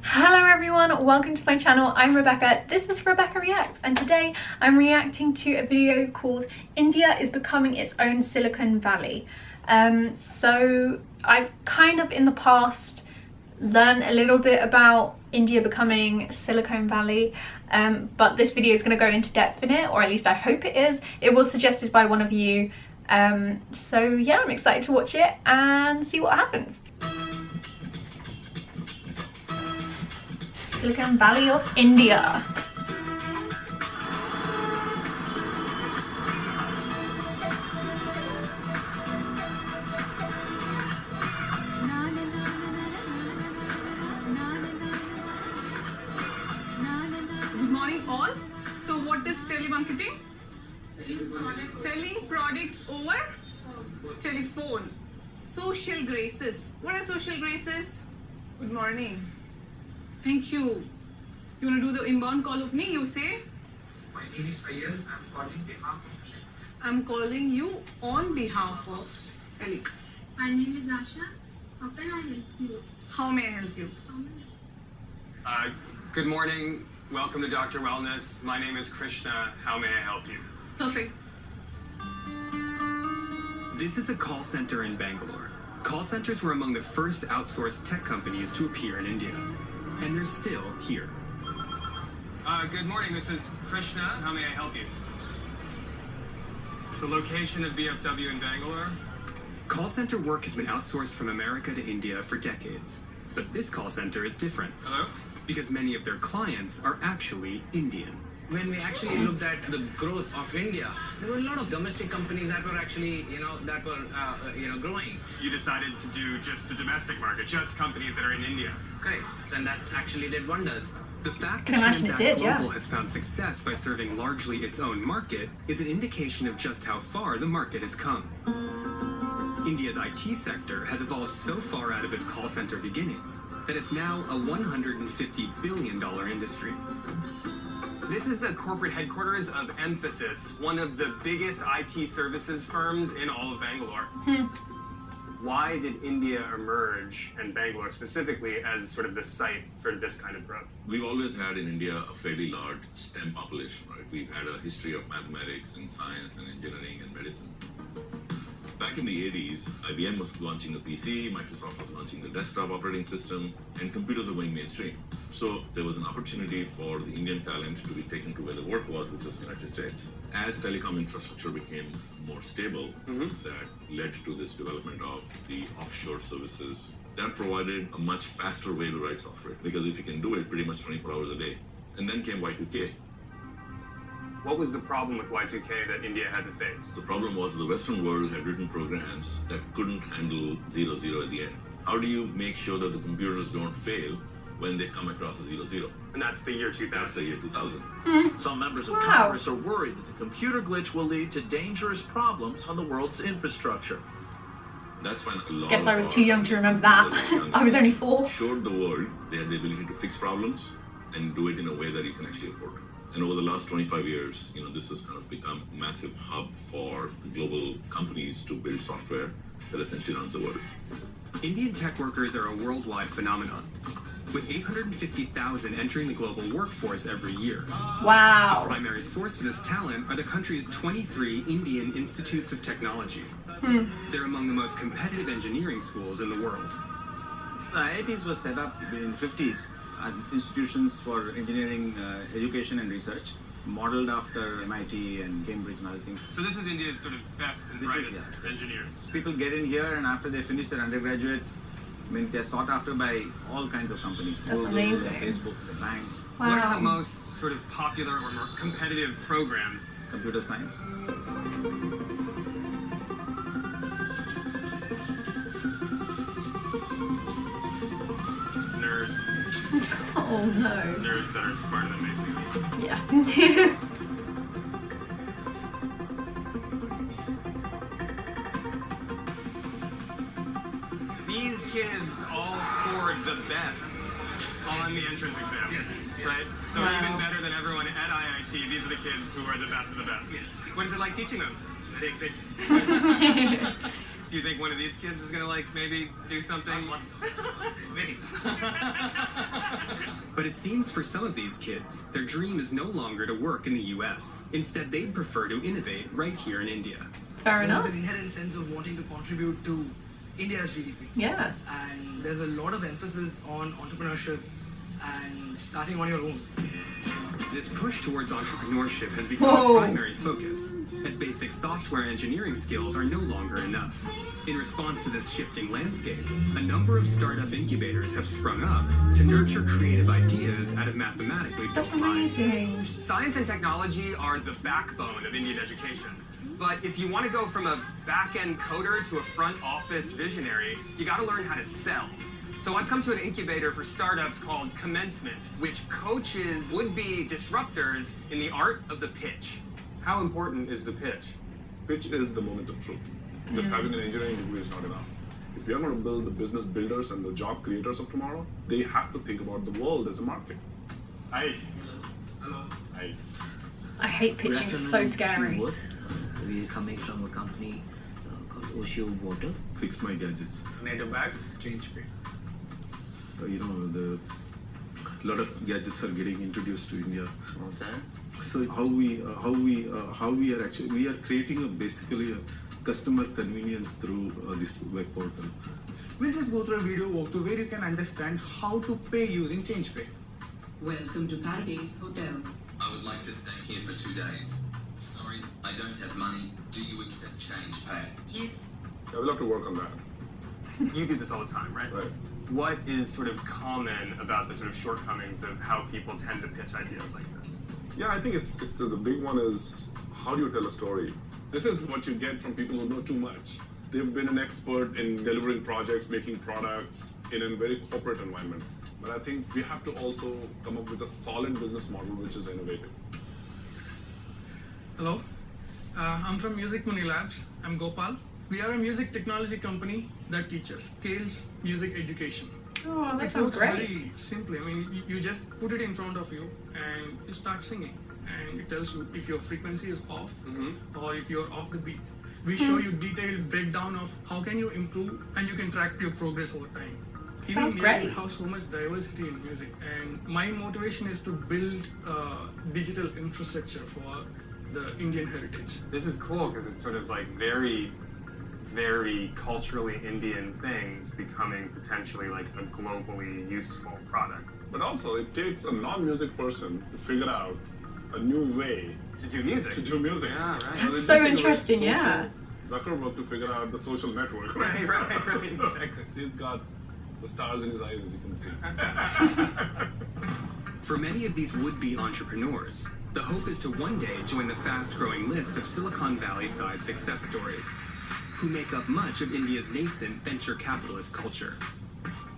Hello everyone, welcome to my channel. I'm Rebecca, this is Rebecca Reacts, and today I'm reacting to a video called India is becoming its own Silicon Valley. So I've kind of in the past learned a little bit about India becoming Silicon Valley, but this video is going to go into depth in it, or at least I hope it is. It was suggested by one of you, so yeah, I'm excited to watch it and see what happens. Silicon Valley of India. Good morning all. So what is telemarketing? Selling products over telephone. Social graces. What are social graces? Good morning. Thank you. You want to do the inbound call of me? You say? My name is Sayed. I'm calling you I'm calling you on on behalf of behalf of Alik. My name is Asha. How can I help you? How may I help you? Good morning. Welcome to Dr. Wellness. My name is Krishna. How may I help you? Perfect. This is a call center in Bangalore. Call centers were among the first outsourced tech companies to appear in India, and they're still here. Good morning. This is Krishna. How may I help you? The location of BFW in Bangalore. Call center work has been outsourced from America to India for decades, but this call center is different Hello? because many of their clients are actually Indian. When we actually looked at the growth of India, there were a lot of domestic companies that were actually, growing. You decided to do just the domestic market, just companies that are in India. Correct. And that actually did wonders. The fact Can that imagine it Transact did, yeah. Global has found success by serving largely its own market is an indication of just how far the market has come. India's IT sector has evolved so far out of its call center beginnings that it's now a $150 billion industry. This is the corporate headquarters of Emphasis, one of the biggest IT services firms in all of Bangalore. Why did India emerge, and Bangalore specifically, as sort of the site for this kind of growth? We've always had in India a fairly large STEM population, right? We've had a history of mathematics and science and engineering and medicine. Back in the 80s, IBM was launching a PC, Microsoft was launching the desktop operating system, and computers were going mainstream. So there was an opportunity for the Indian talent to be taken to where the work was, which was the United States. As telecom infrastructure became more stable, that led to this development of the offshore services. That provided a much faster way to write software, because if you can do it pretty much 24 hours a day. And then came Y2K. What was the problem with Y2K that India had to face? The problem was the Western world had written programs that couldn't handle 0, at the end. How do you make sure that the computers don't fail when they come across a 0? And that's the year 2000. That's the year 2000. Some members of Wow. Congress are worried that the computer glitch will lead to dangerous problems on the world's infrastructure. That's when a lot Guess of I was our too young to remember that. young I was only 4. showed the world they had the ability to fix problems and do it in a way that you can actually afford. And over the last 25 years, this has kind of become a massive hub for global companies to build software that essentially runs the world. Indian tech workers are a worldwide phenomenon, with 850,000 entering the global workforce every year. The Wow. primary source for this talent are the country's 23 Indian institutes of technology. They're among the most competitive engineering schools in the world. The IITs were set up in the 50s as institutions for engineering education and research, modeled after MIT and Cambridge and other things. So this is India's sort of best and This is, brightest yeah. engineers. People get in here, and after they finish their undergraduate, they're sought after by all kinds of companies. That's Google, amazing. Facebook, the banks, What are the Wow. most sort of popular or more competitive programs? computer science. Nerds. Oh no. Nerds that are smarter than me. Yeah. These kids all scored the best on the entrance exam. Yes. Right? So Wow. even better than everyone at IIT, these are the kids who are the best of the best. Yes. What is it like teaching them? Very exciting. Do you think one of these kids is gonna like maybe do something? Maybe. But it seems for some of these kids, their dream is no longer to work in the US. Instead, they'd prefer to innovate right here in India. Fair enough. There's an inherent sense of wanting to contribute to India's GDP. Yeah. And there's a lot of emphasis on entrepreneurship and starting on your own. This push towards entrepreneurship has become a primary focus, as basic software engineering skills are no longer enough. In response to this shifting landscape, a number of startup incubators have sprung up to nurture creative ideas out of mathematically That's built minds. amazing. Science and technology are the backbone of Indian education. But if you want to go from a back-end coder to a front office visionary, you got to learn how to sell. So I've come to an incubator for startups called Commencement, which coaches would-be disruptors in the art of the pitch. How important is the pitch? Pitch is the moment of truth. Just having an engineering degree is not enough. If you're going to build the business builders and the job creators of tomorrow, they have to think about the world as a market. Hi. Hello. Hi. I hate pitching, it's so scary. We are coming from a company called Osho Water. Fix my gadgets. Net a bag, change pay. A lot of gadgets are getting introduced to India. Okay. So how we are creating basically a customer convenience through this web portal. We'll just go through a video walkthrough where you can understand how to pay using change pay. Welcome to Paradise Hotel. I would like to stay here for 2 days. Sorry, I don't have money. Do you accept change pay? Yes. I will have to work on that. You do this all the time, right? Right. What is sort of common about the sort of shortcomings of how people tend to pitch ideas like this? Yeah, I think it's the big one is how do you tell a story? This is what you get from people who know too much. They've been an expert in delivering projects, making products in a very corporate environment. But I think we have to also come up with a solid business model which is innovative. Hello, I'm from Music Money Labs. I'm Gopal. We are a music technology company that teaches scales music education. Oh, that It sounds works great. very simply. I mean, you just put it in front of you and you start singing, and it tells you if your frequency is off or if you're off the beat. We show you detailed breakdown of how can you improve, and you can track your progress over time. Sounds Even great. we have so much diversity in music, and my motivation is to build digital infrastructure for the Indian heritage. This is cool because it's sort of like very culturally Indian things becoming potentially like a globally useful product. But also, it takes a non-music person to figure out a new way To do music. Yeah, right. That's Well, it so did take a very interesting, social yeah. Zuckerberg to figure out the social network. Right, So exactly. he's got the stars in his eyes, as you can see. For many of these would-be entrepreneurs, the hope is to one day join the fast-growing list of Silicon Valley-sized success stories, who make up much of India's nascent venture capitalist culture.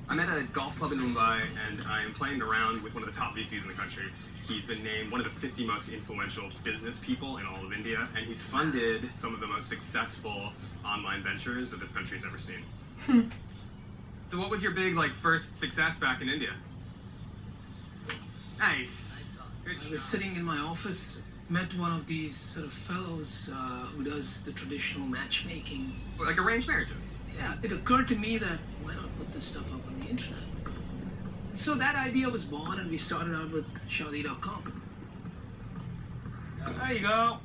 I'm at a golf club in Mumbai, and I am playing around with one of the top VCs in the country. He's been named one of the 50 most influential business people in all of India, and he's funded some of the most successful online ventures that this country's ever seen. So what was your big, first success back in India? Nice. I was sitting in my office, met one of these sort of fellows who does the traditional matchmaking. Like arranged marriages? Yeah, it occurred to me that why not put this stuff up on the internet? So that idea was born, and we started out with Shadi.com. There you go.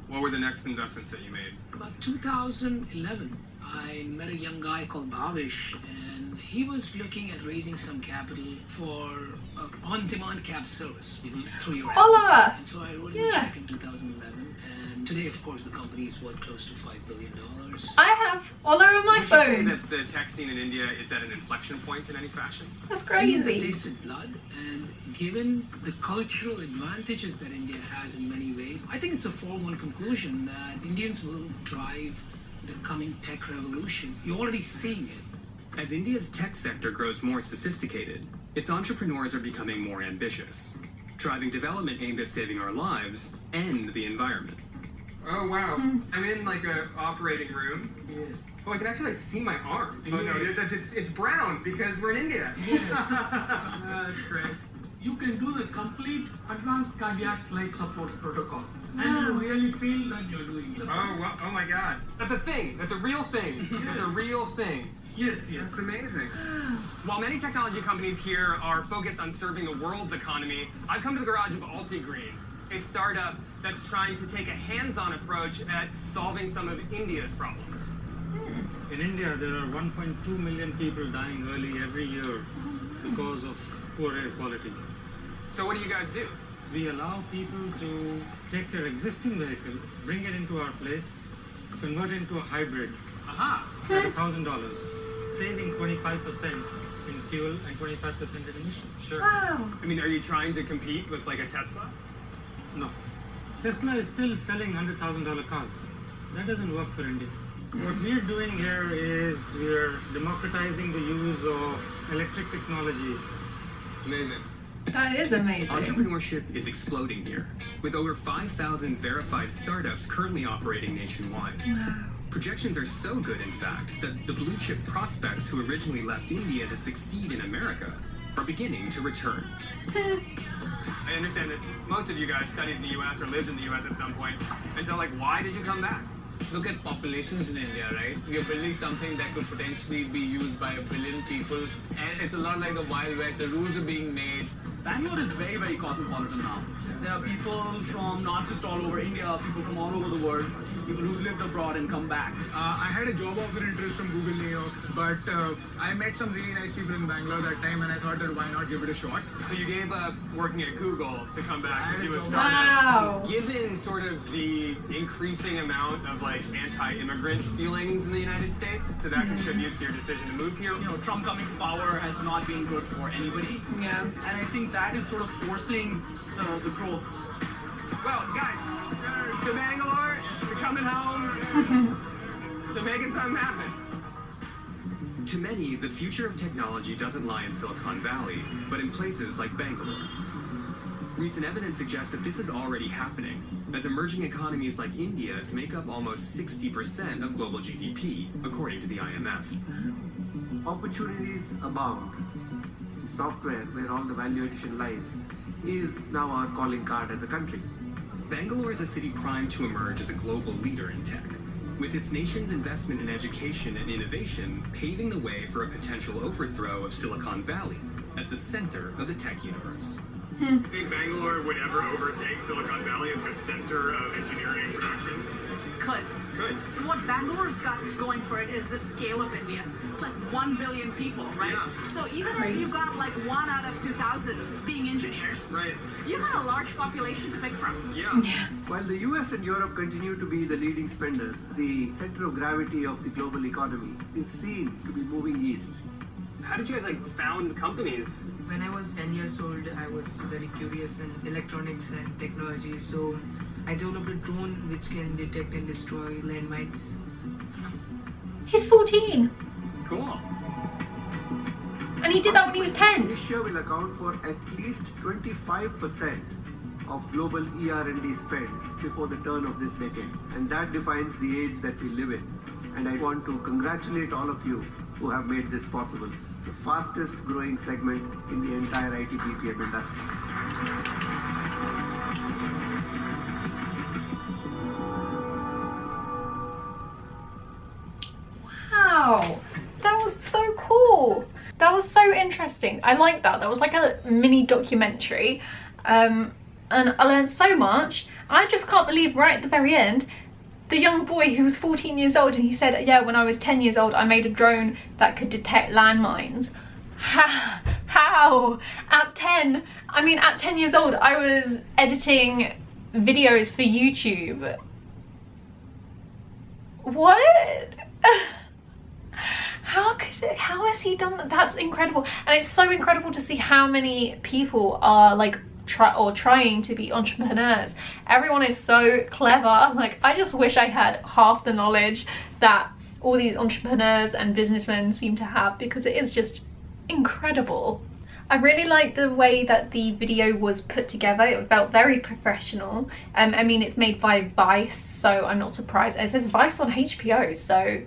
What were the next investments that you made? About 2011, I met a young guy called Bhavish, and he was looking at raising some capital for an on-demand cab service through your app. Hola! And so I wrote him a check in 2011, and today, of course, the company is worth close to $5 billion. I have Ola on my Would you say phone. that the tech scene in India is at an inflection point in any fashion? That's Indians have crazy. tasted blood, and given the cultural advantages that India has in many ways, I think it's a foregone conclusion that Indians will drive the coming tech revolution. You're already seeing it. As India's tech sector grows more sophisticated, its entrepreneurs are becoming more ambitious, driving development aimed at saving our lives and the environment. Oh wow! I'm in a operating room. Yeah. Oh, I can actually see my arm. Oh no, it's brown because we're in India. Yeah. That's great. you can do the complete advanced cardiac life support protocol. And you really feel that you're doing it. Oh my God. That's a thing. That's a real thing. That's a real thing. Yes, yes. That's amazing. While many technology companies here are focused on serving the world's economy, I've come to the garage of Altigreen, a startup that's trying to take a hands-on approach at solving some of India's problems. In India, there are 1.2 million people dying early every year because of poor air quality. So what do you guys do? We allow people to take their existing vehicle, bring it into our place, convert it into a hybrid Aha! at $1,000, saving 25% in fuel and 25% in emissions. Sure. Wow. I mean, are you trying to compete with like a Tesla? No. Tesla is still selling $100,000 cars. That doesn't work for India. What we're doing here is we're democratizing the use of electric technology. Amazing. That is amazing. Entrepreneurship is exploding here, with over 5,000 verified startups currently operating nationwide. Wow. Projections are so good, in fact, that the blue chip prospects who originally left India to succeed in America are beginning to return. I understand that most of you guys studied in the US or lived in the US at some point. And so, like, why did you come back? Look at populations in India, right? We are building something that could potentially be used by 1 billion people. And it's a lot like the Wild West. The rules are being made. Bangalore is very, very cosmopolitan now. There are people from not just all over India, people from all over the world, people who've lived abroad and come back. I had a job offer interest from Google New York, but I met some really nice people in Bangalore that time and I thought that why not give it a shot. So you gave up working at Google to come back and do a startup. Wow. Given sort of the increasing amount of like anti-immigrant feelings in the United States, did that contribute to your decision to move here? You know, Trump coming to power has not been good for anybody. Yeah. And I think that is sort of forcing the growth. Well, guys, to Bangalore, to coming home, to making something happen. To many, the future of technology doesn't lie in Silicon Valley, but in places like Bangalore. Recent evidence suggests that this is already happening, as emerging economies like India's make up almost 60% of global GDP, according to the IMF. Opportunities abound. Software, where all the value addition lies, is now our calling card as a country. Bangalore is a city primed to emerge as a global leader in tech, with its nation's investment in education and innovation paving the way for a potential overthrow of Silicon Valley as the center of the tech universe. Do you think Bangalore would ever overtake Silicon Valley as the center of engineering production? Could. What Bangalore's got going for it is the scale of India. It's like 1 billion people, right? Yeah. So even if you got like 1 out of 2,000 being engineers, right, you got a large population to pick from. Yeah. While the US and Europe continue to be the leading spenders, the center of gravity of the global economy is seen to be moving east. How did you guys like found companies? When I was 10 years old, I was very curious in electronics and technology, so I developed a drone which can detect and destroy landmines. He's 14. Cool. And he did that when he was 10. Asia will account for at least 25% of global ER&D spend before the turn of this decade. And that defines the age that we live in. And I want to congratulate all of you who have made this possible. The fastest growing segment in the entire IT BPM industry. Wow, that was so cool. That was so interesting. I like that. That was like a mini documentary. And I learned so much. I just can't believe right at the very end, the young boy who was 14 years old, and he said, yeah, when I was 10 years old, I made a drone that could detect landmines. How? At 10? I mean, at 10 years old, I was editing videos for YouTube. What? How has he done that? That's incredible. And it's so incredible to see how many people are like trying to be entrepreneurs. Everyone is so clever. Like, I just wish I had half the knowledge that all these entrepreneurs and businessmen seem to have, because it is just incredible. I really like the way that the video was put together. It felt very professional. I mean, it's made by Vice, so I'm not surprised. It says Vice on HBO, so,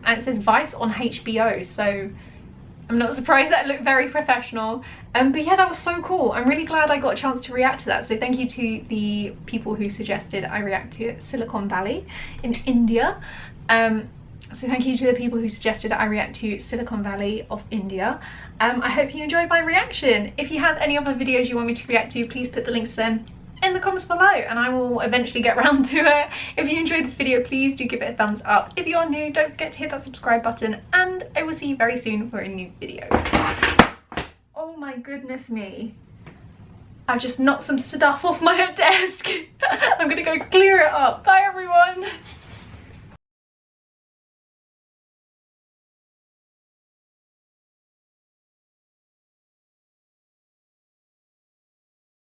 and it says Vice on HBO, so I'm not surprised that it looked very professional. But yeah, that was so cool. I'm really glad I got a chance to react to that. So thank you to the people who suggested I react to Silicon Valley in India. So thank you to the people who suggested I react to Silicon Valley of India. I hope you enjoyed my reaction. If you have any other videos you want me to react to, please put the links to them in the comments below and I will eventually get around to it. If you enjoyed this video, please do give it a thumbs up. If you're new, don't forget to hit that subscribe button and I will see you very soon for a new video. Oh my goodness me. I've just knocked some stuff off my desk. I'm gonna go clear it up. Bye everyone.